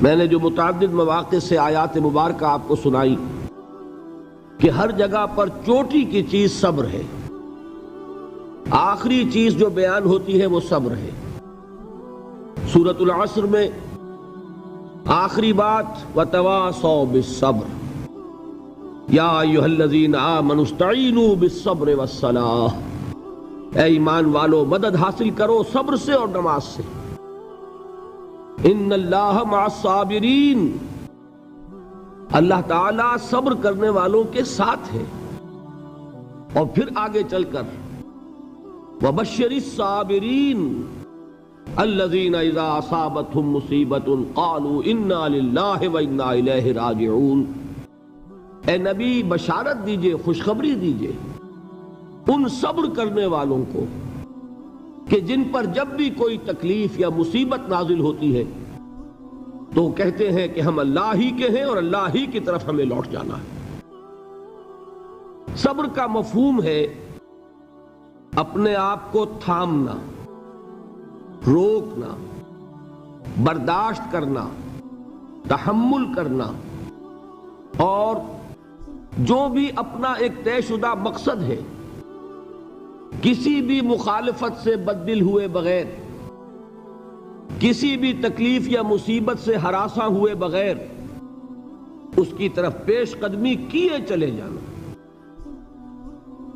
میں نے جو متعدد مواقع سے آیات مبارکہ آپ کو سنائی کہ ہر جگہ پر چوٹی کی چیز صبر ہے، آخری چیز جو بیان ہوتی ہے وہ صبر ہے۔ سورۃ العصر میں آخری بات وَتَوَاصَوْا بِالصَّبْرِ یا ایھا الذین آمنوا استعینوا بالصبر والصلاۃ، اے ایمان والو مدد حاصل کرو صبر سے اور نماز سے۔ ان اللہ مع الصابرین، اللہ تعالیٰ صبر کرنے والوں کے ساتھ ہے۔ اور پھر آگے چل کر وَبَشِّرِ الصَّابِرِينَ الَّذِينَ إِذَا أَصَابَتْهُمْ مُصِيبَةٌ قَالُوا إِنَّا لِلَّهِ وَإِنَّا إِلَيْهِ رَاجِعُونَ، اے نبی بشارت دیجئے، خوشخبری دیجئے ان صبر کرنے والوں کو کہ جن پر جب بھی کوئی تکلیف یا مصیبت نازل ہوتی ہے تو کہتے ہیں کہ ہم اللہ ہی کے ہیں اور اللہ ہی کی طرف ہمیں لوٹ جانا ہے۔ صبر کا مفہوم ہے اپنے آپ کو تھامنا، روکنا، برداشت کرنا، تحمل کرنا، اور جو بھی اپنا ایک طے شدہ مقصد ہے کسی بھی مخالفت سے بددل ہوئے بغیر، کسی بھی تکلیف یا مصیبت سے ہراساں ہوئے بغیر اس کی طرف پیش قدمی کیے چلے جانا۔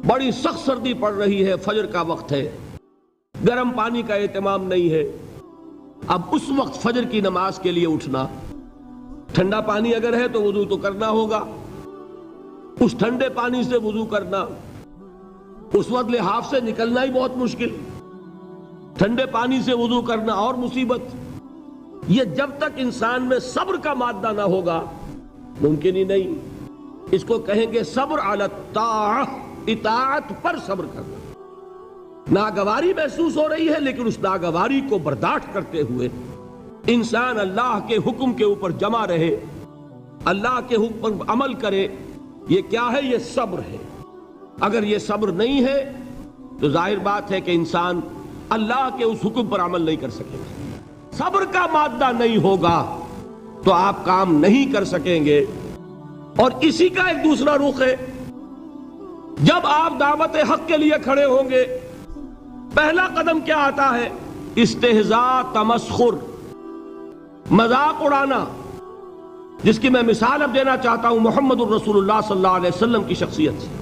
بڑی سخت سردی پڑ رہی ہے، فجر کا وقت ہے، گرم پانی کا اہتمام نہیں ہے، اب اس وقت فجر کی نماز کے لیے اٹھنا، ٹھنڈا پانی اگر ہے تو وضو تو کرنا ہوگا، اس ٹھنڈے پانی سے وضو کرنا، اس وقت لحاف سے نکلنا ہی بہت مشکل، ٹھنڈے پانی سے وضو کرنا اور مصیبت۔ یہ جب تک انسان میں صبر کا مادہ نہ ہوگا ممکن ہی نہیں۔ اس کو کہیں گے صبر علی الطاعہ، اطاعت پر صبر کرنا۔ ناگواری محسوس ہو رہی ہے لیکن اس ناگواری کو برداشت کرتے ہوئے انسان اللہ کے حکم کے اوپر جمع رہے، اللہ کے حکم پر عمل کرے۔ یہ کیا ہے؟ یہ صبر ہے۔ اگر یہ صبر نہیں ہے تو ظاہر بات ہے کہ انسان اللہ کے اس حکم پر عمل نہیں کر سکے گا۔ صبر کا مادہ نہیں ہوگا تو آپ کام نہیں کر سکیں گے۔ اور اسی کا ایک دوسرا رخ ہے، جب آپ دعوت حق کے لیے کھڑے ہوں گے پہلا قدم کیا آتا ہے؟ استہزاء، تمسخر، مذاق اڑانا، جس کی میں مثال اب دینا چاہتا ہوں محمد الرسول اللہ صلی اللہ علیہ وسلم کی شخصیت سے۔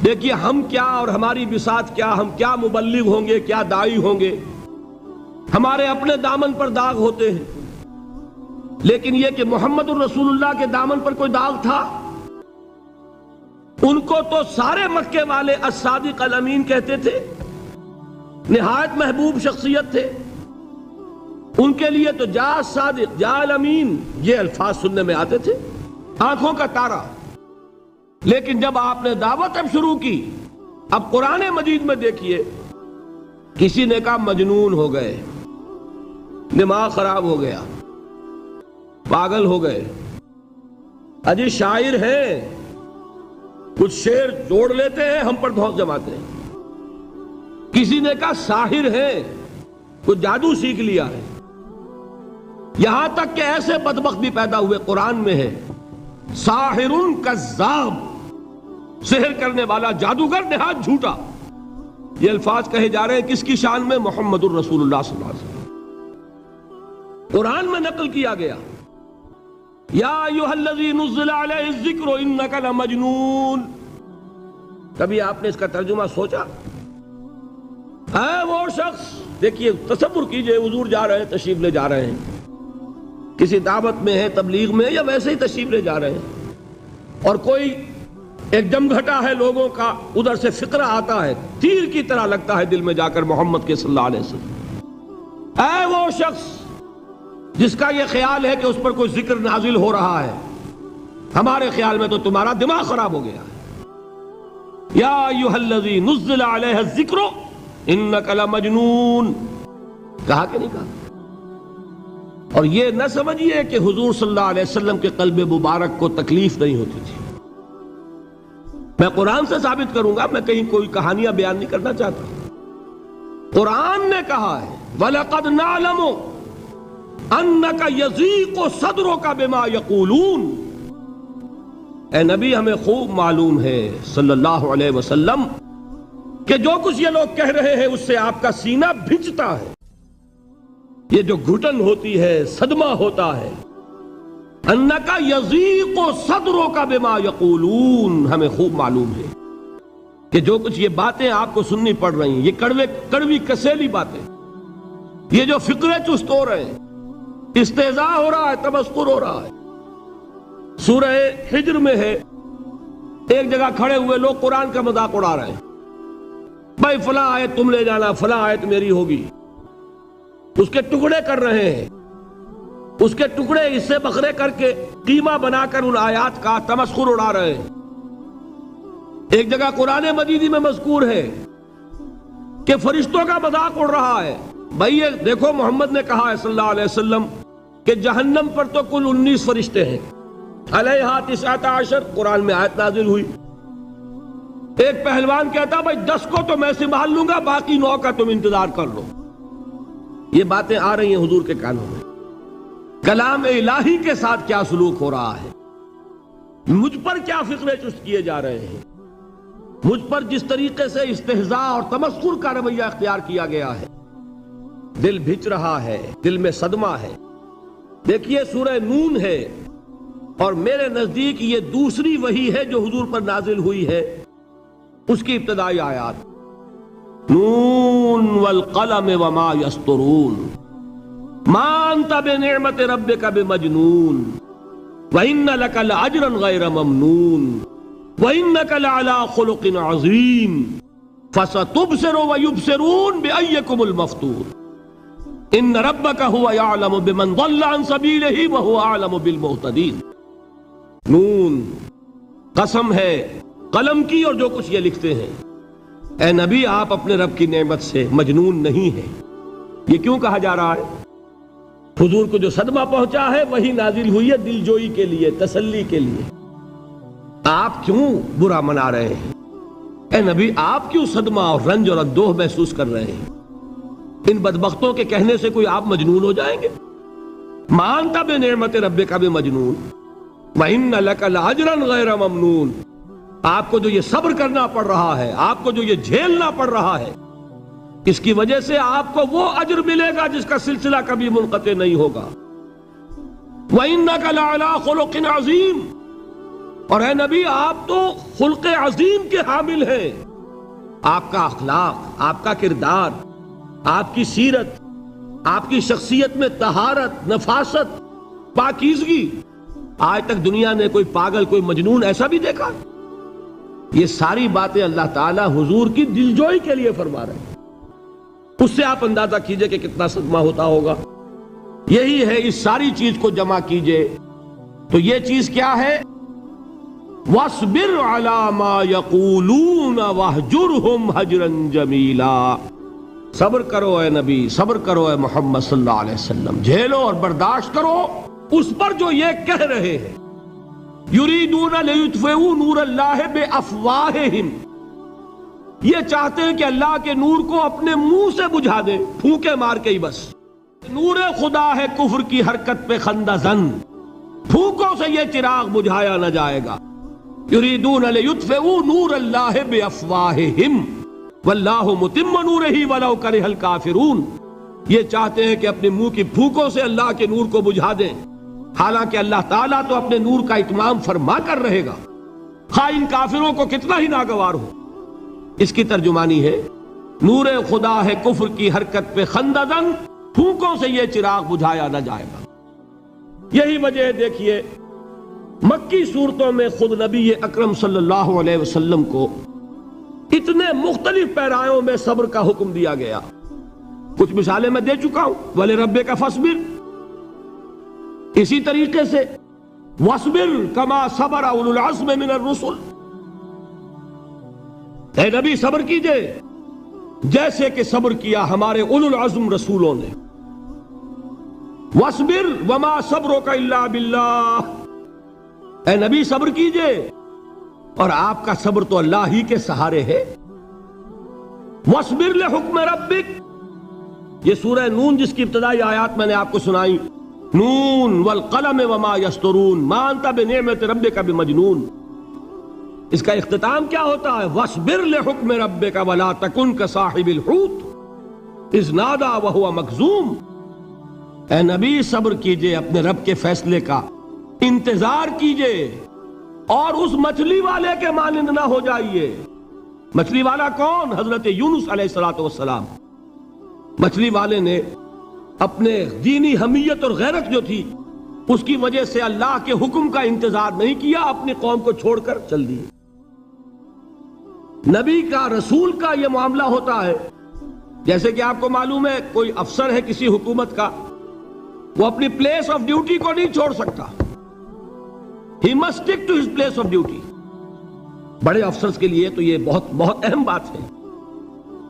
دیکھیے ہم کیا اور ہماری بساط کیا، ہم کیا مبلغ ہوں گے، کیا داعی ہوں گے، ہمارے اپنے دامن پر داغ ہوتے ہیں، لیکن یہ کہ محمد الرسول اللہ کے دامن پر کوئی داغ تھا؟ ان کو تو سارے مکے والے الصادق الامین کہتے تھے، نہایت محبوب شخصیت تھے، ان کے لیے تو جا صادق، جا الامین، یہ الفاظ سننے میں آتے تھے، آنکھوں کا تارا۔ لیکن جب آپ نے دعوت اب شروع کی، اب قرآن مجید میں دیکھیے کسی نے کہا مجنون ہو گئے، دماغ خراب ہو گیا، پاگل ہو گئے، اجی شاعر ہیں، کچھ شعر جوڑ لیتے ہیں ہم پر دھوس جماتے ہیں۔ کسی نے کہا ساحر ہے، کچھ جادو سیکھ لیا ہے، یہاں تک کہ ایسے بدبخت بھی پیدا ہوئے، قرآن میں ہے ساحر کذاب، سحر کرنے والا جادوگر نہایت جھوٹا۔ یہ الفاظ کہے جا رہے ہیں کس کی شان میں؟ محمد الرسول اللہ صلی اللہ علیہ وسلم۔ قرآن میں نقل کیا گیا یا ایھا الذی نزل علیہ الذکر انک لمجنون۔ کبھی آپ نے اس کا ترجمہ سوچا؟ اے وہ شخص، دیکھیے تصور کیجئے حضور جا رہے ہیں، تشریف لے جا رہے ہیں، کسی دعوت میں ہے، تبلیغ میں، یا ویسے ہی تشریف لے جا رہے ہیں، اور کوئی ایک جمگھٹا ہے لوگوں کا، ادھر سے فقرہ آتا ہے، تیر کی طرح لگتا ہے دل میں جا کر محمد کے صلی اللہ علیہ وسلم۔ اے وہ شخص جس کا یہ خیال ہے کہ اس پر کوئی ذکر نازل ہو رہا ہے، ہمارے خیال میں تو تمہارا دماغ خراب ہو گیا ہے۔ یا ایھا الذی نزل علیہ الذکر انک لمجنون، کہا کہ نہیں کہا؟ اور یہ نہ سمجھیے کہ حضور صلی اللہ علیہ وسلم کے قلب مبارک کو تکلیف نہیں ہوتی تھی۔ میں قرآن سے ثابت کروں گا، میں کہیں کوئی کہانیاں بیان نہیں کرنا چاہتا۔ قرآن نے کہا ہے وَلَقَدْ نَعْلَمُ انک یضیق صدرک بما یقولون، اے نبی ہمیں خوب معلوم ہے صلی اللہ علیہ وسلم کہ جو کچھ یہ لوگ کہہ رہے ہیں اس سے آپ کا سینہ بھنجتا ہے، یہ جو گھٹن ہوتی ہے، صدمہ ہوتا ہے۔ انک یضیق صدرک بما یقولون، ہمیں خوب معلوم ہے کہ جو کچھ یہ باتیں آپ کو سننی پڑ رہی ہیں، یہ کڑوی کسیلی باتیں، یہ جو فقرے چست ہو رہے ہیں، استہزاء ہو رہا ہے، تمسخر ہو رہا ہے۔ سورہ حجر میں ہے، ایک جگہ کھڑے ہوئے لوگ قرآن کا مذاق اڑا رہے ہیں، بھائی فلاں آیت تم لے جانا، فلاں آیت میری ہوگی، اس کے ٹکڑے کر رہے ہیں، اس کے ٹکڑے حصے بکھرے کر کے قیمہ بنا کر ان آیات کا تمسخر اڑا رہے ہیں۔ ایک جگہ قرآن مجید میں مذکور ہے کہ فرشتوں کا مذاق اڑ رہا ہے، بھائی یہ دیکھو محمد نے کہا ہے صلی اللہ علیہ وسلم کہ جہنم پر تو کل 19 فرشتے ہیں، علیہا 19 قرآن میں آیت نازل ہوئی۔ ایک پہلوان کہتا بھائی 10 کو تو میں سنبھال لوں گا، باقی 9 کا تم انتظار کر لو۔ یہ باتیں آ رہی ہیں حضور کے کانوں میں، کلام الہی کے ساتھ کیا سلوک ہو رہا ہے، مجھ پر کیا فقرے چست کیے جا رہے ہیں، مجھ پر جس طریقے سے استہزاء اور تمسخر کا رویہ اختیار کیا گیا ہے، دل بھچ رہا ہے، دل میں صدمہ ہے۔ دیکھیے سورہ نون ہے، اور میرے نزدیک یہ دوسری وحی ہے جو حضور پر نازل ہوئی ہے، اس کی ابتدائی آیات، نون والقلم وما یسطرون ما انت بنعمت ربک بمجنون وان لک لاجرا غیر ممنون وانک لعلی خلق عظیم فستبصر ویبصرون بأیکم المفتون ان ربک هو یعلم بمن ضل عن سبیلہ وهو اعلم بالمہتدین۔ نون، قسم ہے قلم کی اور جو کچھ یہ لکھتے ہیں۔ اے نبی آپ اپنے رب کی نعمت سے مجنون نہیں ہیں۔ یہ کیوں کہا جا رہا ہے؟ حضور کو جو صدمہ پہنچا ہے وہی نازل ہوئی ہے دل جوئی کے لیے، تسلی کے لیے۔ آپ کیوں برا منا رہے ہیں؟ اے نبی آپ کیوں صدمہ اور رنج اور اندوہ محسوس کر رہے ہیں؟ ان بدبختوں کے کہنے سے کوئی آپ مجنون ہو جائیں گے؟ مانتا بے نعمت ربک بمجنون وَإِنَّ لَكَ لَأَجْرًا غَيْرَ مَمْنُونَ، آپ کو جو یہ صبر کرنا پڑ رہا ہے، آپ کو جو یہ جھیلنا پڑ رہا ہے، اس کی وجہ سے آپ کو وہ اجر ملے گا جس کا سلسلہ کبھی منقطع نہیں ہوگا۔ وَإِنَّكَ لَعَلَىٰ خُلُقٍ عَظِيمٍ، اور اے نبی آپ تو خلق عظیم کے حامل ہیں۔ آپ کا اخلاق، آپ کا کردار، آپ کی سیرت، آپ کی شخصیت میں طہارت، نفاست، پاکیزگی، آج تک دنیا نے کوئی پاگل، کوئی مجنون ایسا بھی دیکھا؟ یہ ساری باتیں اللہ تعالیٰ حضور کی دلجوئی کے لیے فرما رہے ہیں۔ اس سے آپ اندازہ کیجئے کہ کتنا صدمہ ہوتا ہوگا۔ یہی ہے، اس ساری چیز کو جمع کیجئے تو یہ چیز کیا ہے؟ وَاصْبِرْ عَلَىٰ مَا يَقُولُونَ وَاهْجُرْهُمْ هَجْرًا جَمِيلًا، صبر کرو اے نبی، صبر کرو اے محمد صلی اللہ علیہ وسلم، جھیلو اور برداشت کرو اس پر جو یہ کہہ رہے ہیں۔ یریدون لیطفئوا نور اللہ بافواہہم، یہ چاہتے ہیں کہ اللہ کے نور کو اپنے منہ سے بجھا دیں، پھونکے مار کے ہی بس۔ نور خدا ہے کفر کی حرکت پہ خندہ زن، پھونکوں سے یہ چراغ بجھایا نہ جائے گا۔ یریدون لیطفئوا نور اللہ بافواہہم واللہ متم نورہ ولو کرہ الکافرون، یہ چاہتے ہیں کہ اپنے منہ کی پھونکوں سے اللہ کے نور کو بجھا دیں، حالانکہ اللہ تعالیٰ تو اپنے نور کا اتمام فرما کر رہے گا، خواہ ان کافروں کو کتنا ہی ناگوار ہو۔ اس کی ترجمانی ہے نور خدا ہے کفر کی حرکت پہ خندہ زن، پھونکوں سے یہ چراغ بجھایا نہ جائے گا۔ یہی وجہ ہے، دیکھیے مکی صورتوں میں خود نبی اکرم صلی اللہ علیہ وسلم کو اتنے مختلف پیرایوں میں صبر کا حکم دیا گیا۔ کچھ مثالیں میں دے چکا ہوں، وَلِرَبِّكَ فَاصْبِرْ، اسی طریقے سے وَاصْبِرْ كَمَا صَبَرَ أُولُو الْعَزْمِ مِنَ الرُّسُلِ، اے نبی صبر کیجئے جیسے کہ صبر کیا ہمارے اولو العزم رسولوں نے۔ وَاصْبِرْ وَمَا صَبْرُكَ إِلَّا بِاللَّهِ، اے نبی صبر کیجئے اور آپ کا صبر تو اللہ ہی کے سہارے ہے۔ وَاصْبِرْ لِحُكْمِ رَبِّكَ، یہ سورہ نون جس کی ابتدائی آیات میں نے آپ کو سنائی، نون والقلم وما یسطرون ما انت بنعمت ربک بمجنون. اس کا اختتام کیا ہوتا ہے؟ وَاصْبِرْ لِحُکْمِ رَبِّكَ وَلَا تَكُنْ كَصَاحِبِ الْحُوتِ اِذْ نَادَىٰ وَهُوَ مَكْظُومٌ. اے نبی صبر کیجئے اپنے رب کے فیصلے کا، انتظار کیجئے اور اس مچھلی والے کے مانند نہ ہو جائیے. مچھلی والا کون؟ حضرت یونس علیہ السلام. مچھلی والے نے اپنے دینی حمیت اور غیرت جو تھی اس کی وجہ سے اللہ کے حکم کا انتظار نہیں کیا، اپنی قوم کو چھوڑ کر چل دیے. نبی کا، رسول کا یہ معاملہ ہوتا ہے. جیسے کہ آپ کو معلوم ہے کوئی افسر ہے کسی حکومت کا، وہ اپنی پلیس آف ڈیوٹی کو نہیں چھوڑ سکتا. He must stick to his place of duty. بڑے افسرز کے لیے تو یہ بہت بہت اہم بات ہے.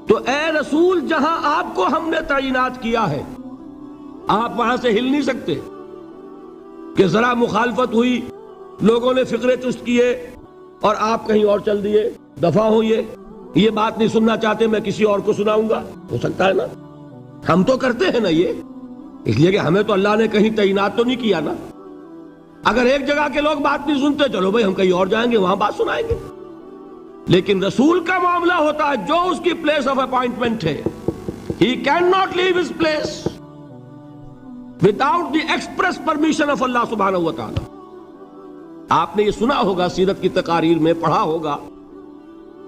تو اے رسول، جہاں آپ کو ہم نے تعینات کیا ہے آپ وہاں سے ہل نہیں سکتے کہ ذرا مخالفت ہوئی، لوگوں نے فقرے چست کیے اور آپ کہیں اور چل دیے. دفعہ ہو، یہ بات نہیں سننا چاہتے، میں کسی اور کو سناؤں گا. ہو سکتا ہے نا؟ ہم تو کرتے ہیں نا یہ، اس لیے کہ ہمیں تو اللہ نے کہیں تعینات تو نہیں کیا نا. اگر ایک جگہ کے لوگ بات نہیں سنتے، چلو بھائی ہم کہیں اور جائیں گے، وہاں بات سنائیں گے. لیکن رسول کا معاملہ ہوتا ہے جو اس کی پلیس آف اپوائنٹمنٹ ہے، he cannot leave his place without the express permission of Allah subhanahu wa ta'ala. آپ نے یہ سنا ہوگا، سیرت کی تقاریر میں پڑھا ہوگا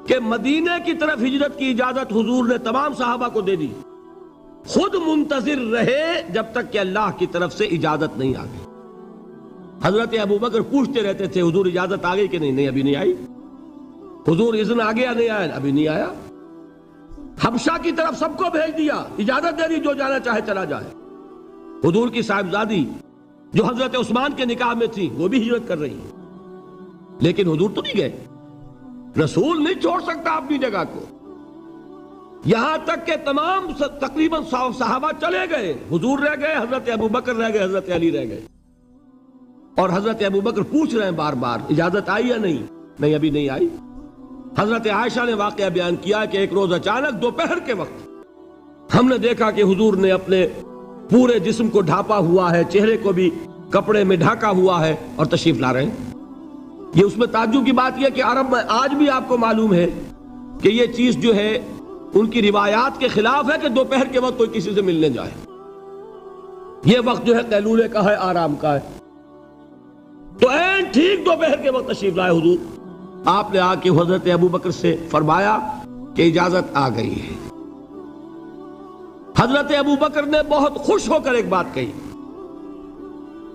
کہ مدینے کی طرف ہجرت کی اجازت حضور نے تمام صحابہ کو دے دی. خود منتظر رہے جب تک کہ اللہ کی طرف سے اجازت نہیں آ گئی. حضرت ابو بکر پوچھتے رہتے تھے حضور اجازت آ گئی کہ نہیں؟ نہیں ابھی نہیں آئی. حضور اذن آ گیا؟ نہیں آیا. ابھی نہیں آیا. حبشہ کی طرف سب کو بھیج دیا، اجازت دے دی جو جانا چاہے چلا جائے. حضور کی صاحبزادی جو حضرت عثمان کے نکاح میں تھی وہ بھی ہجرت کر رہی ہیں، لیکن حضور تو نہیں گئے. رسول نہیں چھوڑ سکتا اپنی جگہ کو. یہاں تک کہ تمام تقریباً صحابہ چلے گئے، حضور رہ گئے، حضرت ابو بکر رہ گئے، حضرت علی رہ گئے. اور حضرت ابو بکر پوچھ رہے ہیں بار بار اجازت آئی یا نہیں؟ نہیں ابھی نہیں آئی. حضرت عائشہ نے واقعہ بیان کیا کہ ایک روز اچانک دوپہر کے وقت ہم نے دیکھا کہ حضور نے اپنے پورے جسم کو ڈھانپا ہوا ہے، چہرے کو بھی کپڑے میں ڈھانکا ہوا ہے اور تشریف لا رہے ہیں. یہ اس میں تعجب کی بات یہ کہ عرب میں آج بھی آپ کو معلوم ہے کہ یہ چیز جو ہے ان کی روایات کے خلاف ہے کہ دوپہر کے وقت کوئی کسی سے ملنے جائے. یہ وقت جو ہے قیلولے کا ہے، آرام کا ہے. تو این ٹھیک دوپہر کے وقت تشریف لائے حضور. آپ نے آ کے حضرت ابو بکر سے فرمایا کہ اجازت آ گئی ہے. حضرت ابو بکر نے بہت خوش ہو کر ایک بات کہی،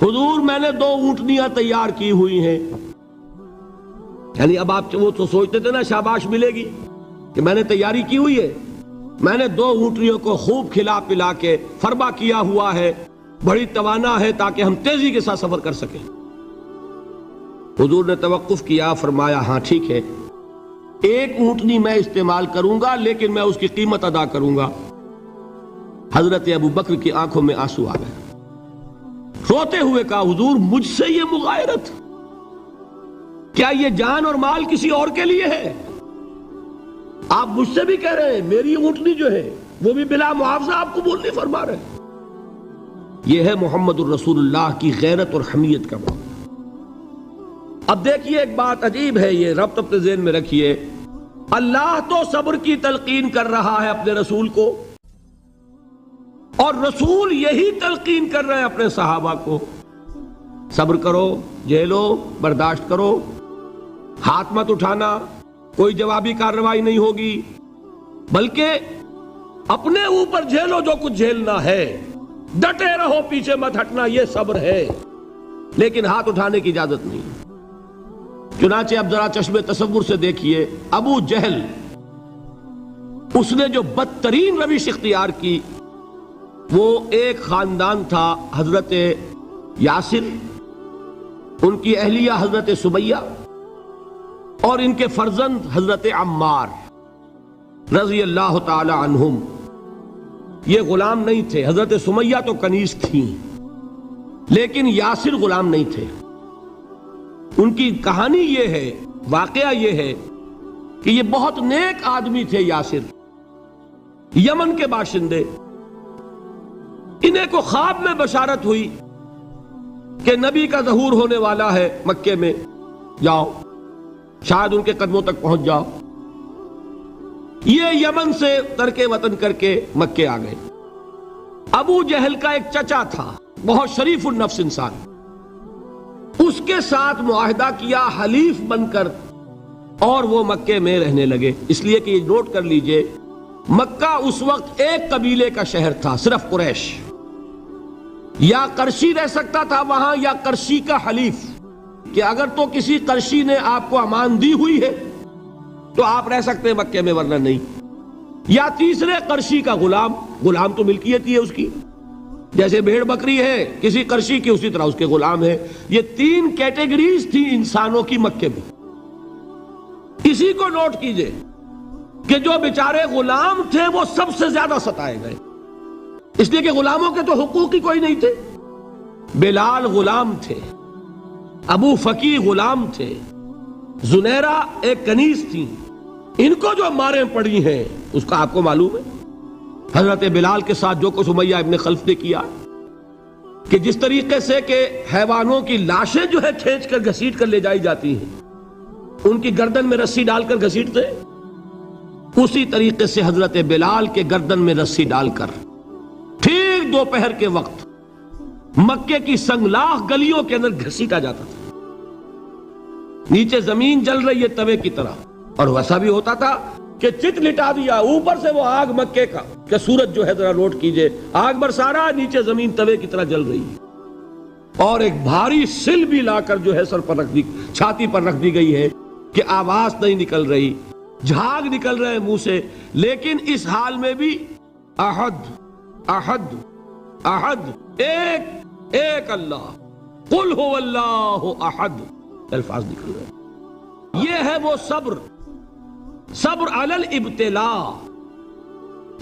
حضور میں نے 2 اونٹنیاں تیار کی ہوئی ہیں. یعنی اب آپ وہ تو سوچتے تھے نا شاباش ملے گی کہ میں نے تیاری کی ہوئی ہے. میں نے 2 اونٹنیوں کو خوب کھلا پلا کے فربا کیا ہوا ہے، بڑی توانا ہے تاکہ ہم تیزی کے ساتھ سفر کر سکیں. حضور نے توقف کیا، فرمایا ہاں ٹھیک ہے، 1 اونٹنی میں استعمال کروں گا لیکن میں اس کی قیمت ادا کروں گا. حضرت ابو بکر کی آنکھوں میں آنسو آ گئے. روتے ہوئے کہا حضور مجھ سے یہ مغایرت، کیا یہ جان اور مال کسی اور کے لیے ہے؟ آپ مجھ سے بھی کہہ رہے ہیں میری اونٹنی جو ہے وہ بھی بلا معاوضہ آپ قبول نہیں فرما رہے. یہ ہے محمد الرسول اللہ کی غیرت اور حمیت کا معاملہ. اب دیکھیے ایک بات عجیب ہے، یہ ربط اپنے ذہن میں رکھیے. اللہ تو صبر کی تلقین کر رہا ہے اپنے رسول کو، اور رسول یہی تلقین کر رہے ہیں اپنے صحابہ کو. صبر کرو، جھیلو، برداشت کرو، ہاتھ مت اٹھانا، کوئی جوابی کارروائی نہیں ہوگی، بلکہ اپنے اوپر جھیلو جو کچھ جھیلنا ہے، ڈٹے رہو، پیچھے مت ہٹنا، یہ صبر ہے. لیکن ہاتھ اٹھانے کی اجازت نہیں. چنانچہ اب ذرا چشم تصور سے دیکھیے، ابو جہل اس نے جو بدترین روش اختیار کی، وہ ایک خاندان تھا حضرت یاسر، ان کی اہلیہ حضرت سمیہ اور ان کے فرزند حضرت عمار رضی اللہ تعالی عنہم. یہ غلام نہیں تھے. حضرت سمیہ تو کنیز تھیں لیکن یاسر غلام نہیں تھے. ان کی کہانی یہ ہے، واقعہ یہ ہے کہ یہ بہت نیک آدمی تھے. یاسر یمن کے باشندے. انہیں کو خواب میں بشارت ہوئی کہ نبی کا ظہور ہونے والا ہے مکے میں، جاؤ شاید ان کے قدموں تک پہنچ جاؤ۔ یہ یمن سے ترک وطن کر کے مکے آ گئے۔ ابو جہل کا ایک چچا تھا، بہت شریف النفس انسان، اس کے ساتھ معاہدہ کیا حلیف بن کر، اور وہ مکے میں رہنے لگے۔ اس لیے کہ یہ نوٹ کر لیجئے، مکہ اس وقت ایک قبیلے کا شہر تھا، صرف قریش۔ یا قرشی رہ سکتا تھا وہاں، یا قرشی کا حلیف، کہ اگر تو کسی قرشی نے آپ کو امان دی ہوئی ہے تو آپ رہ سکتے ہیں مکے میں، ورنہ نہیں۔ یا تیسرے قرشی کا غلام، غلام تو ملکیت ہی ہے اس کی، جیسے بھیڑ بکری ہے کسی قرشی کی، اسی طرح اس کے غلام ہے۔ یہ تین کیٹیگریز تھی انسانوں کی مکے میں۔ اسی کو نوٹ کیجئے کہ جو بیچارے غلام تھے وہ سب سے زیادہ ستائے گئے، اس لیے کہ غلاموں کے تو حقوق ہی کوئی نہیں تھے۔ بلال غلام تھے، ابو فقی غلام تھے، زنیرہ ایک کنیز تھی، ان کو جو ماریں پڑی ہیں اس کا آپ کو معلوم ہے۔ حضرت بلال کے ساتھ جو کچھ امیہ ابن خلف نے کیا، کہ جس طریقے سے کہ حیوانوں کی لاشیں جو ہے کھینچ کر گھسیٹ کر لے جائی جاتی ہیں، ان کی گردن میں رسی ڈال کر گھسیٹتے، اسی طریقے سے حضرت بلال کے گردن میں رسی ڈال کر ٹھیک دوپہر کے وقت مکے کی سنگلاخ گلیوں کے اندر گھسیٹا جاتا تھا۔ نیچے زمین جل رہی ہے توے کی طرح، اور ویسا بھی ہوتا تھا کہ چت لٹا دیا، اوپر سے وہ آگ مکے کا، کہ سورج جو ہے ذرا نوٹ کیجئے، آگ برسا رہا، نیچے زمین توے کی طرح جل رہی ہے، اور ایک بھاری سل بھی لا کر جو ہے سر پر رکھ دی، چھاتی پر رکھ دی گئی ہے کہ آواز نہیں نکل رہی، جھاگ نکل رہے منہ سے، لیکن اس حال میں بھی احد احد احد، ایک ایک اللہ، قل هو اللہ احد، الفاظ نکل رہے۔ یہ ہے وہ صبر، صبر علی الابتلاء،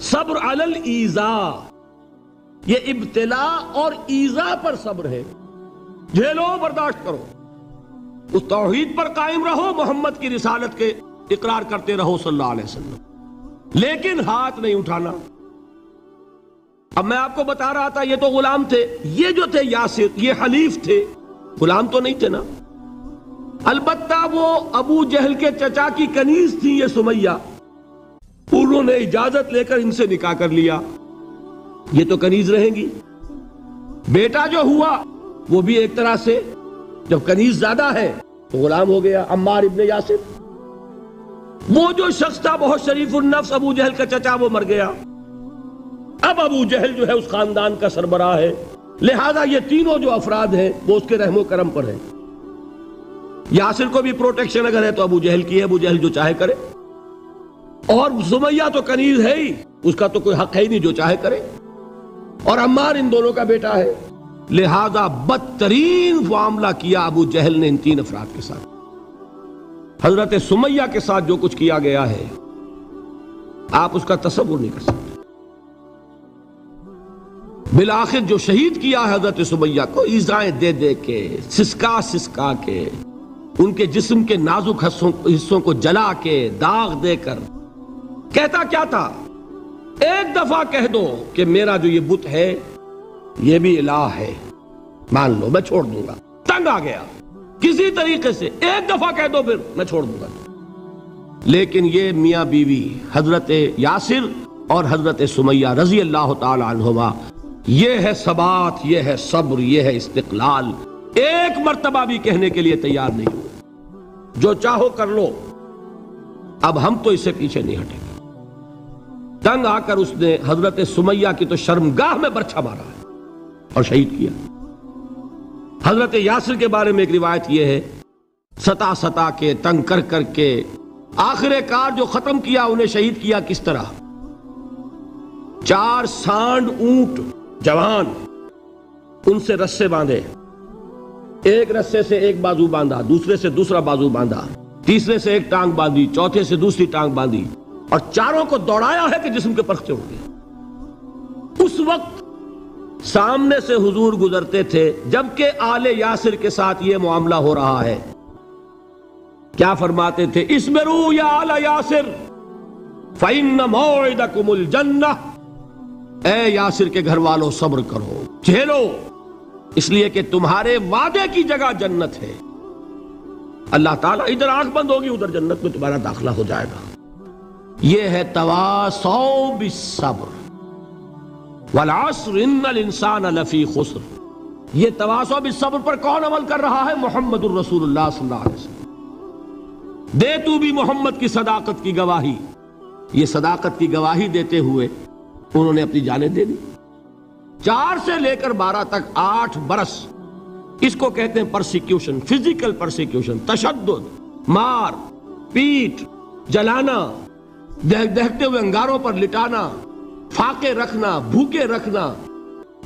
صبر علی الایذاء۔ یہ ابتلاء اور ایذاء پر صبر ہے، جھیلو برداشت کرو، اس توحید پر قائم رہو، محمد کی رسالت کے اقرار کرتے رہو صلی اللہ علیہ وسلم، لیکن ہاتھ نہیں اٹھانا۔ اب میں آپ کو بتا رہا تھا یہ تو غلام تھے، یہ جو تھے یاسر، یہ حلیف تھے، غلام تو نہیں تھے نا۔ البتہ وہ ابو جہل کے چچا کی کنیز تھی یہ سمیہ، انہوں نے اجازت لے کر ان سے نکاح کر لیا، یہ تو کنیز رہیں گی۔ بیٹا جو ہوا وہ بھی ایک طرح سے، جب کنیز زیادہ ہے تو غلام ہو گیا، عمار ابن یاسر۔ وہ جو شخص تھا بہت شریف النفس ابو جہل کا چچا، وہ مر گیا، اب ابو جہل جو ہے اس خاندان کا سربراہ ہے، لہذا یہ تینوں جو افراد ہیں وہ اس کے رحم و کرم پر ہیں۔ یاسر کو بھی پروٹیکشن اگر ہے تو ابو جہل کی ہے، ابو جہل جو چاہے کرے، اور سمیہ تو کنیز ہے ہی، اس کا تو کوئی حق ہے ہی نہیں، جو چاہے کرے، اور عمار ان دونوں کا بیٹا ہے، لہذا بدترین معاملہ کیا ابو جہل نے ان تین افراد کے ساتھ۔ حضرت سمیہ کے ساتھ جو کچھ کیا گیا ہے آپ اس کا تصور نہیں کر سکتے۔ بالآخر جو شہید کیا حضرت سمیہ کو ایذائیں دے دے کے، سسکا سسکا کے، ان کے جسم کے نازک حصوں کو جلا کے، داغ دے کر، کہتا کیا تھا، ایک دفعہ کہہ دو کہ میرا جو یہ بت ہے یہ بھی الہ ہے، مان لو میں چھوڑ دوں گا۔ تنگ آ گیا، کسی طریقے سے ایک دفعہ کہہ دو پھر میں چھوڑ دوں گا۔ لیکن یہ میاں بیوی حضرت یاسر اور حضرت سمیہ رضی اللہ تعالی عنہما، یہ ہے ثبات، یہ ہے صبر، یہ ہے استقلال، ایک مرتبہ بھی کہنے کے لیے تیار نہیں ہوئے، جو چاہو کر لو، اب ہم تو اس سے پیچھے نہیں ہٹیں گے۔ تنگ آ کر اس نے حضرت سمیہ کی تو شرمگاہ میں برچھا مارا ہے اور شہید کیا۔ حضرت یاسر کے بارے میں ایک روایت یہ ہے، ستا ستا کے، تنگ کر کر کے، آخر کار جو ختم کیا، انہیں شہید کیا کس طرح، 4 سانڈ اونٹ جوان، ان سے رسے باندھے، ایک رسے سے ایک بازو باندھا، دوسرے سے دوسرا بازو باندھا، تیسرے سے ایک ٹانگ باندھی، چوتھے سے دوسری ٹانگ باندھی، اور چاروں کو دوڑایا ہے کہ جسم کے پرخچے اڑ گئے۔ اس وقت سامنے سے حضور گزرتے تھے جبکہ آل یاسر کے ساتھ یہ معاملہ ہو رہا ہے، کیا فرماتے تھے، اسبروا یا آل یاسر فإن موعدکم الجنہ، اے یاسر کے گھر والوں صبر کرو، جھیلو، اس لیے کہ تمہارے وعدے کی جگہ جنت ہے. اللہ تعالیٰ ادھر آنکھ بند ہوگی ادھر جنت میں تمہارا داخلہ ہو جائے گا. یہ ہے تواصوا بالصبر والعصر ان الانسان لفی خسر. یہ تواصوا بالصبر پر کون عمل کر رہا ہے؟ محمد الرسول اللہ صلی اللہ علیہ وسلم. دے تو بھی محمد کی صداقت کی گواہی. یہ صداقت کی گواہی دیتے ہوئے انہوں نے اپنی جانیں دے دی. 4 سے لے کر 12 تک 8 برس اس کو کہتے ہیں پرسیکیوشن، فزیکل پرسیکیوشن، تشدد، مار پیٹ، جلانا، دہتے ہوئے انگاروں پر لٹانا، فاقے رکھنا، بھوکے رکھنا.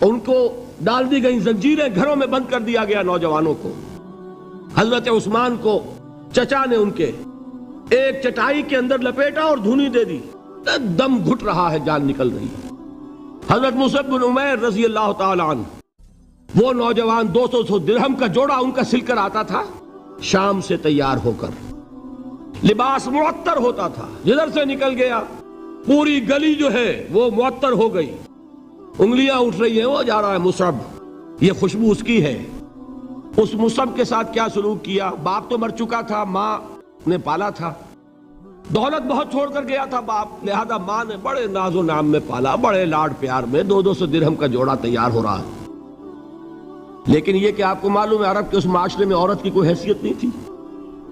ان کو ڈال دی گئی زنجیریں، گھروں میں بند کر دیا گیا نوجوانوں کو. حضرت عثمان کو چچا نے ان کے ایک چٹائی کے اندر لپیٹا اور دھونی دے دی. دم گھٹ رہا ہے، جان نکل رہی ہے. حضرت مصعب بن عمیر رضی اللہ تعالی عنہ، وہ نوجوان 200 درہم کا جوڑا ان کا سل کر آتا تھا شام سے تیار ہو کر. لباس معطر ہوتا تھا، جدھر سے نکل گیا پوری گلی جو ہے وہ معطر ہو گئی. انگلیاں اٹھ رہی ہیں، وہ جا رہا ہے مصعب، یہ خوشبو اس کی ہے. اس مصعب کے ساتھ کیا سلوک کیا؟ باپ تو مر چکا تھا، ماں نے پالا تھا، دولت بہت چھوڑ کر گیا تھا باپ، لہذا ماں نے بڑے ناز و نام میں پالا، بڑے لاڈ پیار میں. 200 درہم کا جوڑا تیار ہو رہا ہے. لیکن یہ کہ آپ کو معلوم ہے عرب کے اس معاشرے میں عورت کی کوئی حیثیت نہیں تھی،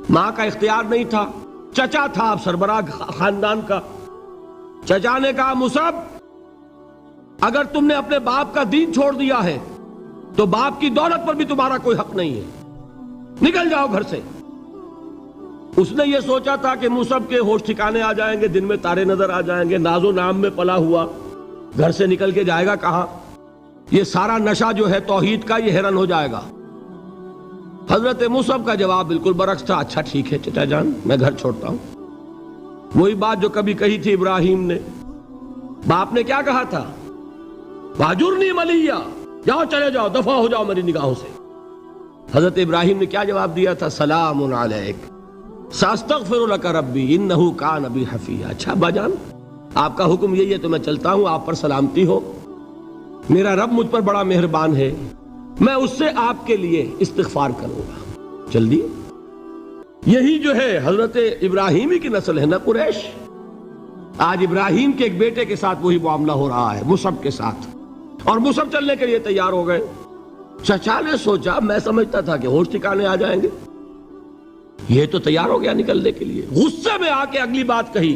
ماں کا اختیار نہیں تھا. چچا تھا اب سربراہ خاندان کا. چچا نے کہا مصعب اگر تم نے اپنے باپ کا دین چھوڑ دیا ہے تو باپ کی دولت پر بھی تمہارا کوئی حق نہیں ہے، نکل جاؤ گھر سے. اس نے یہ سوچا تھا کہ مصعب کے ہوش ٹھکانے آ جائیں گے، دن میں تارے نظر آ جائیں گے، ناز و نام میں پلا ہوا گھر سے نکل کے جائے گا کہاں؟ یہ سارا نشہ جو ہے توحید کا یہ حیران ہو جائے گا. حضرت مصعب کا جواب بالکل برعکس تھا. اچھا ٹھیک ہے چچا جان، میں گھر چھوڑتا ہوں. وہی بات جو کبھی کہی تھی ابراہیم نے. باپ نے کیا کہا تھا؟ واجرنی ملیہ، جاؤ چلے جاؤ، دفع ہو جاؤ میری نگاہوں سے. حضرت ابراہیم نے کیا جواب دیا تھا؟ سلام علیک ساستغفر لک ربی انہ کان بی حفیہ. اچھا ابا جان آپ کا حکم یہی ہے تو میں چلتا ہوں، آپ پر سلامتی ہو، میرا رب مجھ پر بڑا مہربان ہے، میں اس سے آپ کے لیے استغفار کروں گا. جلدی. یہی جو ہے حضرت ابراہیمی کی نسل ہے نا قریش. آج ابراہیم کے ایک بیٹے کے ساتھ وہی معاملہ ہو رہا ہے مصعب کے ساتھ، اور مصعب چلنے کے لیے تیار ہو گئے. چچا نے سوچا میں سمجھتا تھا کہ ہوش ٹھکانے آ جائیں گے، یہ تو تیار ہو گیا نکلنے کے لیے. غصے میں آ کے اگلی بات کہی،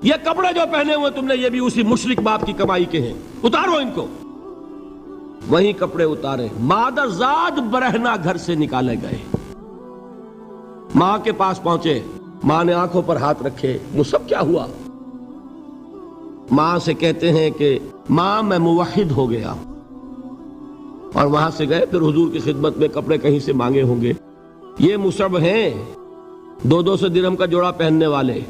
یہ کپڑے جو پہنے ہوئے تم نے یہ بھی اسی مشرک باپ کی کمائی کے ہیں، اتارو ان کو. وہیں کپڑے اتارے، مادر زاد برہنہ گھر سے نکالے گئے. ماں کے پاس پہنچے، ماں نے آنکھوں پر ہاتھ رکھے. مصعب کیا ہوا؟ ماں سے کہتے ہیں کہ ماں میں موحد ہو گیا. اور وہاں سے گئے، پھر حضور کی خدمت میں کپڑے کہیں سے مانگے ہوں گے. یہ مصعب ہیں 200 درہم کا جوڑا پہننے والے.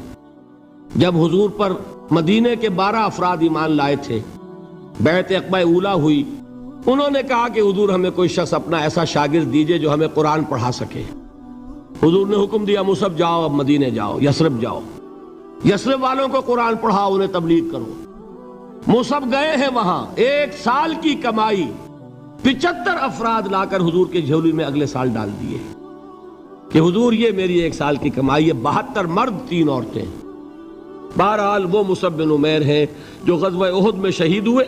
جب حضور پر مدینے کے 12 افراد ایمان لائے تھے، بیعت عقبہ اولا ہوئی، انہوں نے کہا کہ حضور ہمیں کوئی شخص اپنا ایسا شاگرد دیجئے جو ہمیں قرآن پڑھا سکے. حضور نے حکم دیا مصعب جاؤ، اب مدینے جاؤ، یثرب جاؤ، یثرب والوں کو قرآن پڑھاؤ، انہیں تبلیغ کرو. مصعب گئے ہیں وہاں، 1 سال کی کمائی 75 افراد لا کر حضور کے جھولی میں اگلے سال ڈال دیے کہ حضور یہ میری 1 سال کی کمائی ہے. 72 مرد 3 عورتیں. بہرحال وہ مصعب بن عمیر ہیں جو غزوہ احد میں شہید ہوئے،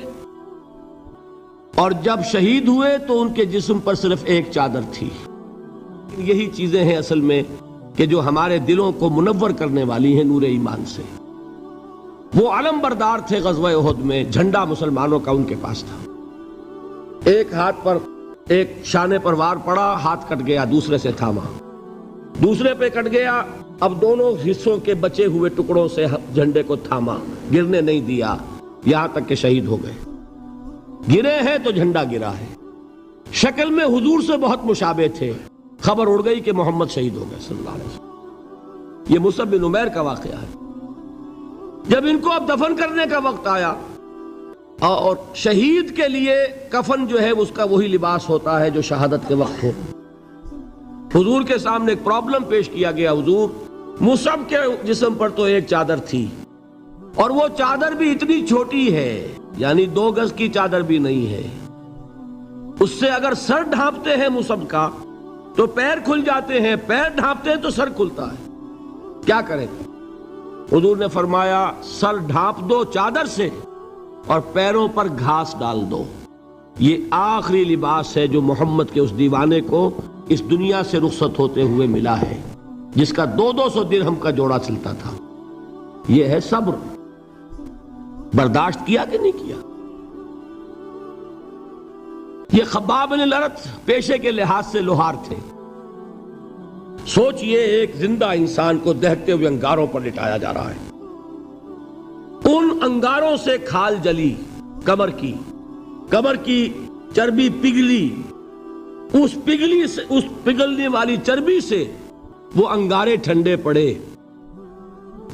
اور جب شہید ہوئے تو ان کے جسم پر صرف ایک چادر تھی. یہی چیزیں ہیں اصل میں کہ جو ہمارے دلوں کو منور کرنے والی ہیں نور ایمان سے. وہ علم بردار تھے غزوہ احد میں، جھنڈا مسلمانوں کا ان کے پاس تھا. ایک ہاتھ پر ایک شانے پر وار پڑا، ہاتھ کٹ گیا، دوسرے سے تھاما، دوسرے پہ کٹ گیا، اب دونوں حصوں کے بچے ہوئے ٹکڑوں سے جھنڈے کو تھاما، گرنے نہیں دیا، یہاں تک کہ شہید ہو گئے. گرے ہیں تو جھنڈا گرا ہے. شکل میں حضور سے بہت مشابہ تھے. خبر اڑ گئی کہ محمد شہید ہو گئے صلی اللہ علیہ وسلم. یہ مصعب بن عمیر کا واقعہ ہے. جب ان کو اب دفن کرنے کا وقت آیا، اور شہید کے لیے کفن جو ہے اس کا وہی لباس ہوتا ہے جو شہادت کے وقت ہو. حضور کے سامنے ایک پرابلم پیش کیا گیا. حضور مصعب کے جسم پر تو ایک چادر تھی، اور وہ چادر بھی اتنی چھوٹی ہے، یعنی 2 گز کی چادر بھی نہیں ہے. اس سے اگر سر ڈھانپتے ہیں مصب کا تو پیر کھل جاتے ہیں، پیر ڈھانپتے ہیں تو سر کھلتا ہے، کیا کریں؟ حضور نے فرمایا سر ڈھانپ دو چادر سے اور پیروں پر گھاس ڈال دو۔ یہ آخری لباس ہے جو محمد کے اس دیوانے کو اس دنیا سے رخصت ہوتے ہوئے ملا ہے، جس کا 200 درہم کا جوڑا چلتا تھا۔ یہ ہے صبر۔ برداشت کیا کہ نہیں کیا؟ یہ خباب بن الارت پیشے کے لحاظ سے لوہار تھے۔ سوچئے ایک زندہ انسان کو دہتے ہوئے انگاروں پر لٹایا جا رہا ہے، ان انگاروں سے کھال جلی، کمر کی چربی پگھلی، اس پگھلنے والی چربی سے وہ انگارے ٹھنڈے پڑے۔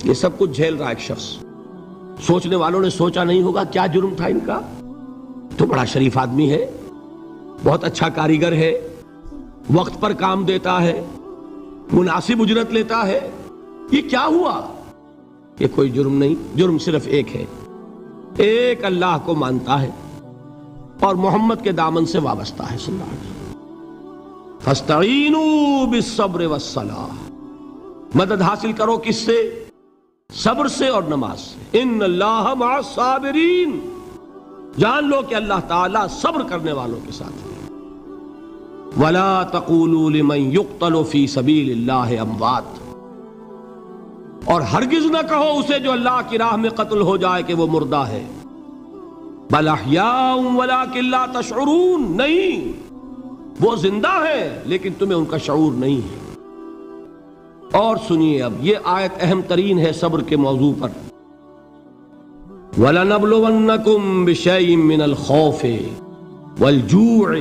یہ سب کچھ جھیل رہا ایک شخص۔ سوچنے والوں نے سوچا نہیں ہوگا کیا جرم تھا ان کا، تو بڑا شریف آدمی ہے، بہت اچھا کاریگر ہے، وقت پر کام دیتا ہے، مناسب اجرت لیتا ہے، یہ کیا ہوا؟ یہ کوئی جرم نہیں، جرم صرف ایک ہے، ایک اللہ کو مانتا ہے اور محمد کے دامن سے وابستہ ہے صلی اللہ علیہ وسلم۔ فاستعینوا بالصبر والصلاۃ، مدد حاصل کرو کس سے؟ صبر سے اور نماز سے۔ ان اللہ مع الصابرین، جان لو کہ اللہ تعالیٰ صبر کرنے والوں کے ساتھ ہے۔ وَلَا تَقُولُوا لِمَنْ يُقْتَلُ فِي سَبِيلِ اللَّهِ أَمْوَاتٌ، اور ہرگز نہ کہو اسے جو اللہ کی راہ میں قتل ہو جائے کہ وہ مردہ ہے۔ بَلْ أَحْيَاءٌ وَلَكِنْ لَا تَشْعُرُونَ، نہیں، وہ زندہ ہے لیکن تمہیں ان کا شعور نہیں ہے۔ اور سنیے اب یہ آیت اہم ترین ہے صبر کے موضوع پر۔ وَلَنَبْلُوَنَّكُمْ بِشَيْءٍ مِّنَ الْخَوْفِ وَالْجُوعِ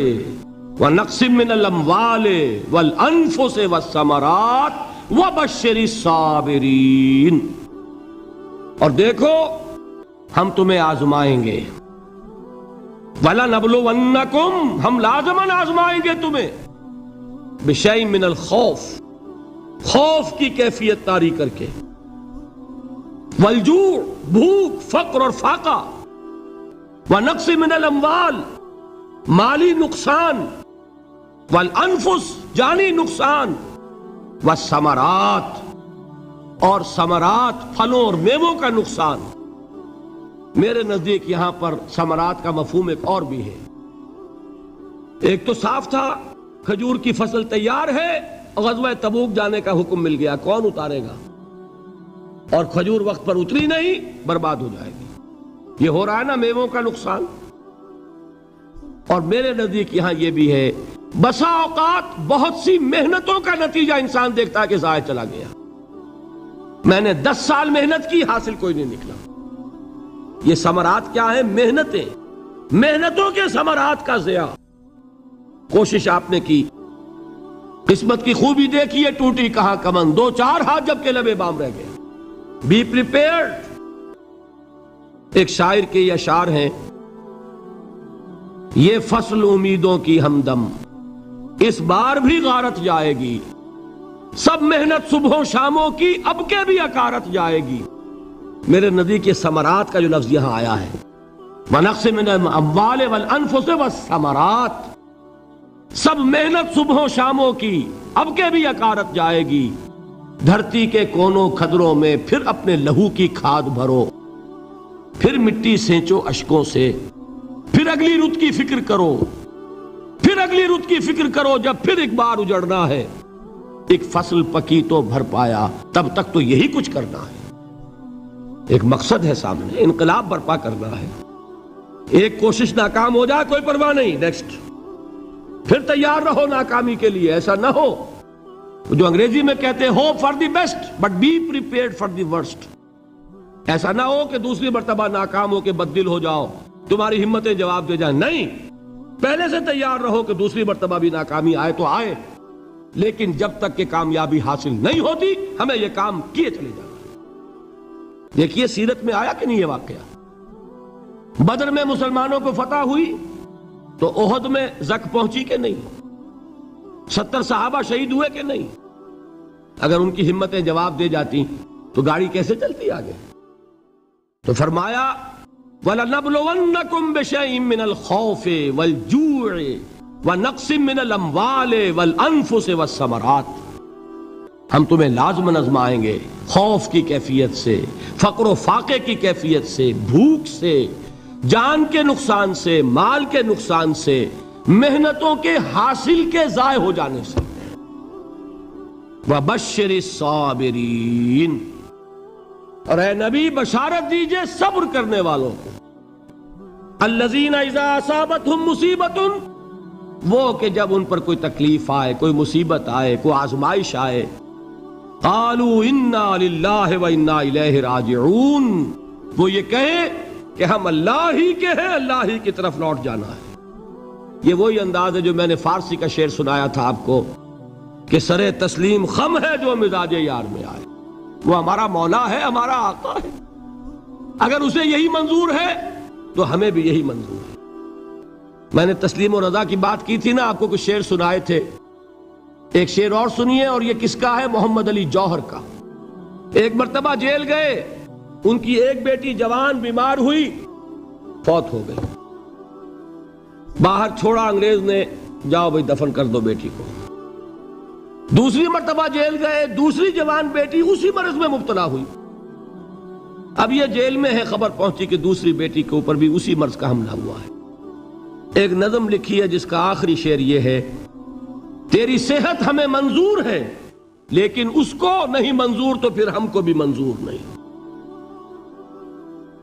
وَنَقْصٍ مِّنَ الْأَمْوَالِ وَالْأَنفُسِ وَالثَّمَرَاتِ وَبَشِّرِ الصَّابِرِينَ، اور دیکھو ہم تمہیں آزمائیں گے۔ وَلَنَبْلُوَنَّكُمْ، ہم لازماً آزمائیں گے تمہیں، بِشَيْءٍ مِّنَ الْخَوْفِ، خوف کی کیفیت طاری کر کے، والجوع، بھوک، فقر اور فاقہ، ونقص من الاموال، مالی نقصان، والانفس، جانی نقصان، والثمرات، اور ثمرات، پھلوں اور میووں کا نقصان۔ میرے نزدیک یہاں پر ثمرات کا مفہوم ایک اور بھی ہے۔ ایک تو صاف تھا کھجور کی فصل تیار ہے، غزوہ تبوک جانے کا حکم مل گیا، کون اتارے گا؟ اور کھجور وقت پر اتری نہیں، برباد ہو جائے گی۔ یہ ہو رہا ہے نا میووں کا نقصان۔ اور میرے نزدیک یہاں یہ بھی ہے، بسا اوقات بہت سی محنتوں کا نتیجہ انسان دیکھتا ہے کہ ضائع چلا گیا، میں نے 10 سال محنت کی، حاصل کوئی نہیں نکلا۔ یہ ثمرات کیا ہیں؟ محنتیں، محنتوں کے ثمرات کا ضیاع۔ کوشش آپ نے کی، قسمت کی خوبی دیکھیے، ٹوٹی کہاں کمن، 2-4 ہاتھ جب کے لبے بام رہ گئے۔ Be prepared. ایک شاعر کے یہ اشعار ہیں، یہ فصل امیدوں کی ہمدم اس بار بھی غارت جائے گی، سب محنت صبحوں شاموں کی اب کے بھی اکارت جائے گی۔ میرے نزدیک یہ ثمرات کا جو لفظ یہاں آیا ہے، وَنَقْصٍ مِّنَ الْأَمْوَالِ وَالْأَنفُسِ وَالثَّمَرَاتِ، سب محنت صبحوں شاموں کی اب کے بھی اکارت جائے گی۔ دھرتی کے کونوں کھدروں میں پھر اپنے لہو کی کھاد بھرو، پھر مٹی سینچو اشکوں سے، پھر اگلی رت کی فکر کرو، پھر اگلی رت کی فکر کرو، جب پھر ایک بار اجڑنا ہے۔ ایک فصل پکی تو بھر پایا، تب تک تو یہی کچھ کرنا ہے۔ ایک مقصد ہے سامنے، انقلاب برپا کرنا ہے۔ ایک کوشش ناکام ہو جائے کوئی پرواہ نہیں، نیکسٹ، پھر تیار رہو ناکامی کے لیے۔ ایسا نہ ہو جو انگریزی میں کہتے ہیں hope for the best but be prepared for the worst. ایسا نہ ہو کہ دوسری مرتبہ ناکام ہو کے بددل ہو جاؤ، تمہاری ہمتیں جواب دے جائیں، نہیں، پہلے سے تیار رہو کہ دوسری مرتبہ بھی ناکامی آئے تو آئے، لیکن جب تک کہ کامیابی حاصل نہیں ہوتی ہمیں یہ کام کیے چلے جانا۔ دیکھیے سیرت میں آیا کہ نہیں یہ واقعہ؟ بدر میں مسلمانوں کو فتح ہوئی تو احد میں زک پہنچی کہ نہیں؟ 70 صحابہ شہید ہوئے کہ نہیں؟ اگر ان کی ہمتیں جواب دے جاتی تو گاڑی کیسے چلتی آگے؟ تو فرمایا وَلَنَبْلُوَنَّكُمْ بِشَيْءٍ مِّنَ الْخَوْفِ وَالْجُوعِ وَنَقْصٍ مِّنَ الْأَمْوَالِ وَالْأَنفُسِ وَالثَّمَرَاتِ، ہم تمہیں لازماً آزمائیں گے خوف کی کیفیت سے، فقر و فاقے کی کیفیت سے، بھوک سے، جان کے نقصان سے، مال کے نقصان سے، محنتوں کے حاصل کے ضائع ہو جانے سے۔ وَبَشِّرِ الصَّابِرِينَ، اور اے نبی بشارت دیجئے صبر کرنے والوں کو۔ الَّذِينَ إِذَا أَصَابَتْهُمْ مُصِيبَةٌ، وہ کہ جب ان پر کوئی تکلیف آئے، کوئی مصیبت آئے، کوئی آزمائش آئے، قالوا انا للہ وانا الیہ راجعون، وہ یہ کہیں کہ ہم اللہ ہی کے ہیں، اللہ ہی کی طرف لوٹ جانا ہے۔ یہ وہی انداز ہے جو میں نے فارسی کا شعر سنایا تھا آپ کو کہ سرے تسلیم خم ہے جو مزاج یار میں آئے۔ وہ ہمارا مولا ہے، ہمارا آقا ہے، اگر اسے یہی منظور ہے تو ہمیں بھی یہی منظور ہے۔ میں نے تسلیم و رضا کی بات کی تھی نا، آپ کو کچھ شعر سنائے تھے، ایک شعر اور سنیے، اور یہ کس کا ہے؟ محمد علی جوہر کا۔ ایک مرتبہ جیل گئے، ان کی ایک بیٹی جوان بیمار ہوئی، فوت ہو گئی، باہر چھوڑا انگریز نے، جاؤ بھائی دفن کر دو بیٹی کو۔ دوسری مرتبہ جیل گئے، دوسری جوان بیٹی اسی مرض میں مبتلا ہوئی، اب یہ جیل میں ہے، خبر پہنچی کہ دوسری بیٹی کے اوپر بھی اسی مرض کا حملہ ہوا ہے۔ ایک نظم لکھی ہے جس کا آخری شعر یہ ہے، تیری صحت ہمیں منظور ہے لیکن اس کو نہیں منظور تو پھر ہم کو بھی منظور نہیں۔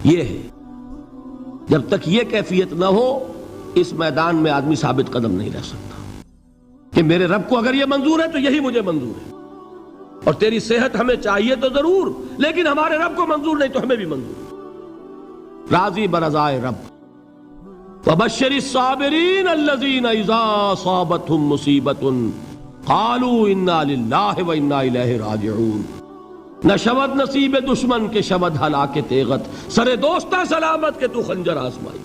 یہ ہے، جب تک یہ کیفیت نہ ہو اس میدان میں آدمی ثابت قدم نہیں رہ سکتا کہ میرے رب کو اگر یہ منظور ہے تو یہی مجھے منظور ہے، اور تیری صحت ہمیں چاہیے تو ضرور لیکن ہمارے رب کو منظور نہیں تو ہمیں بھی منظور۔ راضی برضائے رب۔ وَبَشِّرِ الصَّابِرِينَ الَّذِينَ إِذَا أَصَابَتْهُمْ مُصِيبَةٌ قَالُوا إِنَّا لِلَّهِ وَإِنَّا إِلَيْهِ رَاجِعُونَ۔ نہ شود نصیب دشمن کے شود ہلاک تیغت، سر دوستہ سلامت کے تو خنجر آزمائی۔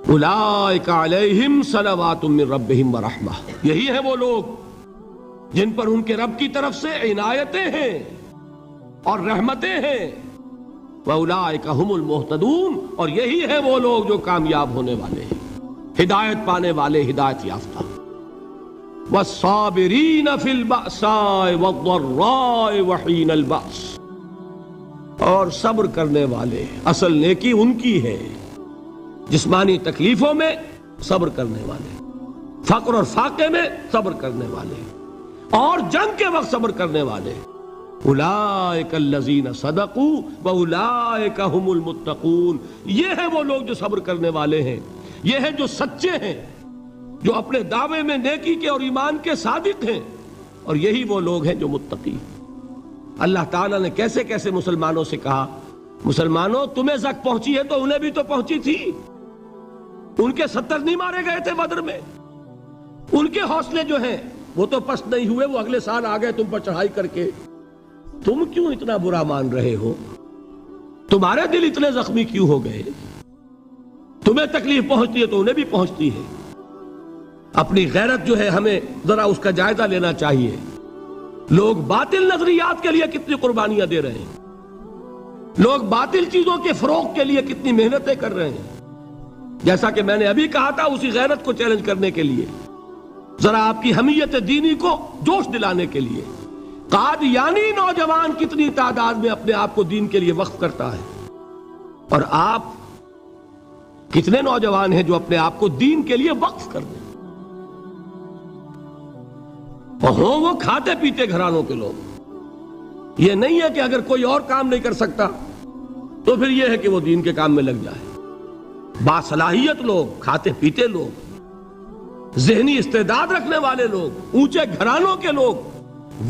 اولئک علیہم صلوات من ربہم ورحمہ، یہی ہے وہ لوگ جن پر ان کے رب کی طرف سے عنایتیں ہیں اور رحمتیں ہیں۔ وَأُولَئِكَ هُمُ الْمُهْتَدُونَ، اور یہی ہے وہ لوگ جو کامیاب ہونے والے ہیں، ہدایت پانے والے، ہدایت یافتہ۔ وَالصَّابِرِينَ فِي الْبَأْسَاءِ وَالضَّرَّاءِ وَحِينَ الْبَأْسِ، اور صبر کرنے والے، اصل نیکی ان کی ہے، جسمانی تکلیفوں میں صبر کرنے والے، فقر اور فاقے میں صبر کرنے والے، اور جنگ کے وقت صبر کرنے والے۔ اولئک الذین صدقوا واولئک هم المتقون، یہ ہے وہ لوگ جو صبر کرنے والے ہیں، یہ ہے جو سچے ہیں، جو اپنے دعوے میں نیکی کے اور ایمان کے صادق ہیں، اور یہی وہ لوگ ہیں جو متقی۔ اللہ تعالیٰ نے کیسے کیسے مسلمانوں سے کہا، مسلمانوں تمہیں زک پہنچی ہے تو انہیں بھی تو پہنچی تھی، ان کے 70 نہیں مارے گئے تھے بدر میں، ان کے حوصلے جو ہیں وہ تو پست نہیں ہوئے، وہ اگلے سال آ گئے تم پر چڑھائی کر کے، تم کیوں اتنا برا مان رہے ہو؟ تمہارے دل اتنے زخمی کیوں ہو گئے؟ تمہیں تکلیف پہنچتی ہے تو انہیں بھی پہنچتی ہے۔ اپنی غیرت جو ہے ہمیں ذرا اس کا جائزہ لینا چاہیے۔ لوگ باطل نظریات کے لیے کتنی قربانیاں دے رہے ہیں، لوگ باطل چیزوں کے فروغ کے لیے کتنی محنتیں کر رہے ہیں۔ جیسا کہ میں نے ابھی کہا تھا، اسی غیرت کو چیلنج کرنے کے لیے، ذرا آپ کی حمیت دینی کو جوش دلانے کے لیے، قادیانی نوجوان کتنی تعداد میں اپنے آپ کو دین کے لیے وقف کرتا ہے، اور آپ کتنے نوجوان ہیں جو اپنے آپ کو دین کے لیے وقف کر دیں، اور ہوں وہ کھاتے پیتے گھرانوں کے لوگ۔ یہ نہیں ہے کہ اگر کوئی اور کام نہیں کر سکتا تو پھر یہ ہے کہ وہ دین کے کام میں لگ جائے۔ باصلاحیت لوگ، کھاتے پیتے لوگ، ذہنی استعداد رکھنے والے لوگ، اونچے گھرانوں کے لوگ،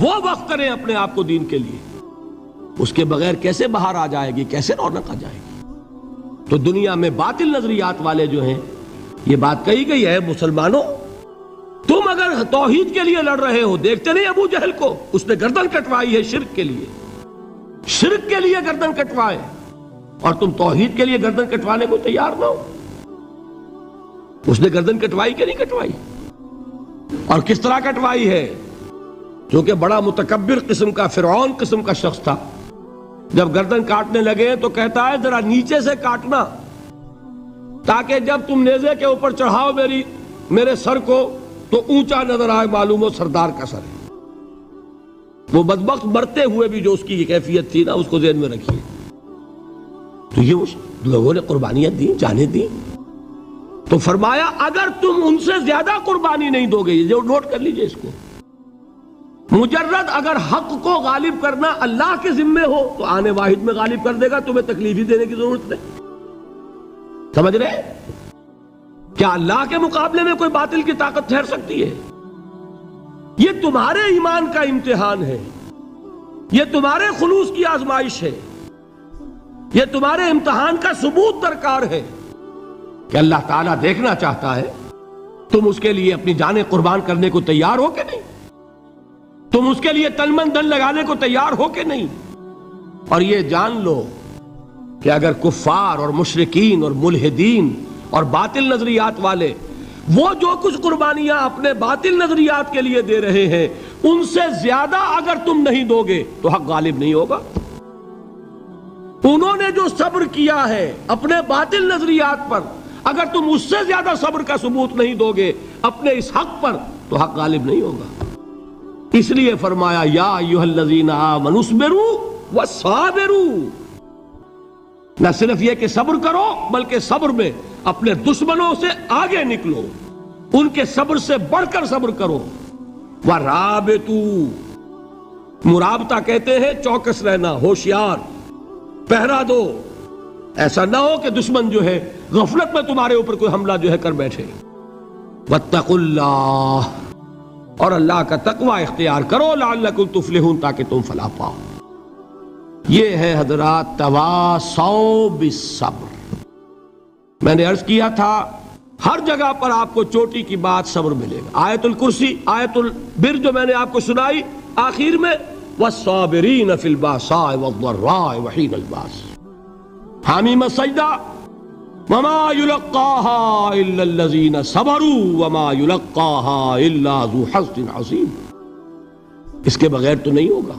وہ وقف کریں اپنے آپ کو دین کے لیے۔ اس کے بغیر کیسے باہر آ جائے گی، کیسے رونق آ جائے گی؟ تو دنیا میں باطل نظریات والے جو ہیں، یہ بات کہی گئی ہے، مسلمانوں تم اگر توحید کے لیے لڑ رہے ہو، دیکھتے نہیں ابو جہل کو، اس نے گردن کٹوائی ہے شرک کے لیے، شرک کے لیے گردن کٹوائے، اور تم توحید کے لیے گردن کٹوانے کو تیار نہ ہو۔ اس نے گردن کٹوائی کہ نہیں کٹوائی؟ اور کس طرح کٹوائی ہے؟ جو کہ بڑا متکبر قسم کا، فرعون قسم کا شخص تھا، جب گردن کاٹنے لگے تو کہتا ہے ذرا نیچے سے کاٹنا تاکہ جب تم نیزے کے اوپر چڑھاؤ میرے سر کو تو اونچا نظر آئے، معلوم ہو سردار کا سر ہے۔ وہ بدبخت مرتے ہوئے بھی جو اس کی یہ کیفیت تھی نا، اس کو ذہن میں رکھیے۔ تو یہ اس لوگوں نے قربانیاں دی، جانیں دی، تو فرمایا اگر تم ان سے زیادہ قربانی نہیں دو گے، یہ جو نوٹ کر لیجئے اس کو، مجرد اگر حق کو غالب کرنا اللہ کے ذمے ہو تو آنے واحد میں غالب کر دے گا، تمہیں تکلیف ہی دینے کی ضرورت نہیں۔ سمجھ رہے؟ کیا اللہ کے مقابلے میں کوئی باطل کی طاقت ٹھہر سکتی ہے؟ یہ تمہارے ایمان کا امتحان ہے، یہ تمہارے خلوص کی آزمائش ہے، یہ تمہارے امتحان کا ثبوت درکار ہے کہ اللہ تعالیٰ دیکھنا چاہتا ہے تم اس کے لیے اپنی جانیں قربان کرنے کو تیار ہو کہ نہیں، تم اس کے لیے تن من دھن لگانے کو تیار ہو کہ نہیں۔ اور یہ جان لو کہ اگر کفار اور مشرکین اور ملحدین اور باطل نظریات والے وہ جو کچھ قربانیاں اپنے باطل نظریات کے لیے دے رہے ہیں، ان سے زیادہ اگر تم نہیں دو گے تو حق غالب نہیں ہوگا۔ انہوں نے جو صبر کیا ہے اپنے باطل نظریات پر، اگر تم اس سے زیادہ صبر کا ثبوت نہیں دو گے اپنے اس حق پر تو حق غالب نہیں ہوگا۔ اس لیے فرمایا یا ایھا الذین آمنوا اصبروا وصابروا، نہ صرف یہ کہ صبر کرو بلکہ صبر میں اپنے دشمنوں سے آگے نکلو، ان کے صبر سے بڑھ کر صبر کرو۔ وَرَابِطُوا، مرابطہ کہتے ہیں چوکس رہنا، ہوشیار، پہرا دو، ایسا نہ ہو کہ دشمن جو ہے غفلت میں تمہارے اوپر کوئی حملہ جو ہے کر بیٹھے۔ وَاتَّقُوا اللَّهَ، اور اللہ کا تقوی اختیار کرو، لعلکم تفلحون، تاکہ تم فلاح پاؤ۔ یہ ہے حضرات تواصوا بالصبر۔ میں نے عرض کیا تھا ہر جگہ پر آپ کو چوٹی کی بات صبر ملے گا۔ آیت الکرسی، آیت البر جو میں نے آپ کو سنائی آخر میں، والصابرین فی الباساء والضراء وحین الباس، حامیم سجدہ، وما یلقاها الا الذین صبروا وما یلقاها الا ذو حظ عظیم، اس کے بغیر تو نہیں ہوگا۔